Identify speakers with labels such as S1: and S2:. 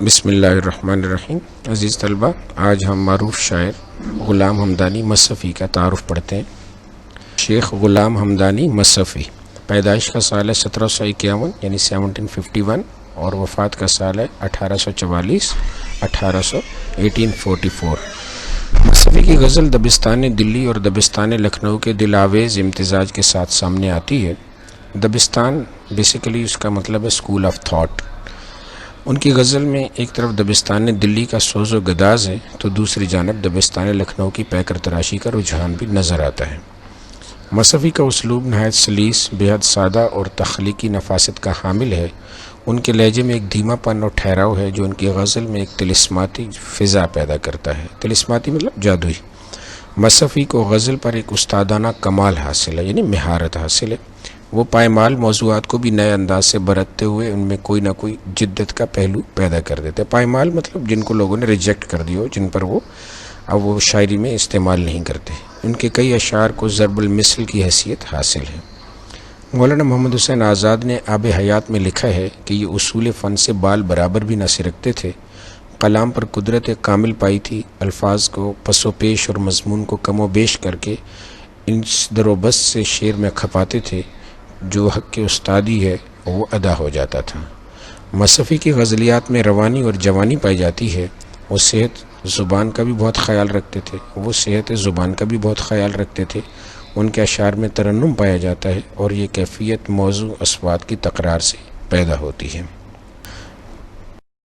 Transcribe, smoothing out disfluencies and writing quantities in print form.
S1: بسم اللہ الرحمن الرحیم۔ عزیز طلبہ، آج ہم معروف شاعر غلام حمدانی مصفی کا تعارف پڑھتے ہیں۔ شیخ غلام حمدانی مصفی پیدائش کا سال ہے 1751 یعنی 1751 اور وفات کا سال ہے 1844 1844۔ مصفی کی غزل دبستان دلی اور دبستان لکھنؤ کے دل آویز امتزاج کے ساتھ سامنے آتی ہے۔ دبستان بیسیکلی اس کا مطلب ہے اسکول آف تھاٹ۔ ان کی غزل میں ایک طرف دبستان دلی کا سوز و گداز ہے تو دوسری جانب دبستان لکھنؤ کی پیکر تراشی کا رجحان بھی نظر آتا ہے۔ مصفی کا اسلوب نہایت سلیس، بےحد سادہ اور تخلیقی نفاست کا حامل ہے۔ ان کے لہجے میں ایک دھیما پن اور ٹھہراؤ ہے جو ان کی غزل میں ایک طلسماتی فضا پیدا کرتا ہے۔ طلسماتی مطلب جادوئی۔ مصفی کو غزل پر ایک استادانہ کمال حاصل ہے، یعنی مہارت حاصل ہے۔ وہ پائمال موضوعات کو بھی نئے انداز سے برتتے ہوئے ان میں کوئی نہ کوئی جدت کا پہلو پیدا کر دیتے ہیں۔ پائمال مطلب جن کو لوگوں نے ریجیکٹ کر دیا ہو، جن پر وہ شاعری میں استعمال نہیں کرتے۔ ان کے کئی اشعار کو ضرب المثل کی حیثیت حاصل ہے۔ مولانا محمد حسین آزاد نے آب حیات میں لکھا ہے کہ یہ اصول فن سے بال برابر بھی نہ سرکتے تھے۔ کلام پر قدرت کامل پائی تھی، الفاظ کو پس و پیش اور مضمون کو کم و بیش کر کے اس در و بس سے شعر میں کھپاتے تھے۔ جو حق کے استادی ہے وہ ادا ہو جاتا تھا۔ مصفی کی غزلیات میں روانی اور جوانی پائی جاتی ہے۔ وہ صحت زبان کا بھی بہت خیال رکھتے تھے ان کے اشعار میں ترنم پایا جاتا ہے اور یہ کیفیت موضوع اسوات کی تکرار سے پیدا ہوتی ہے۔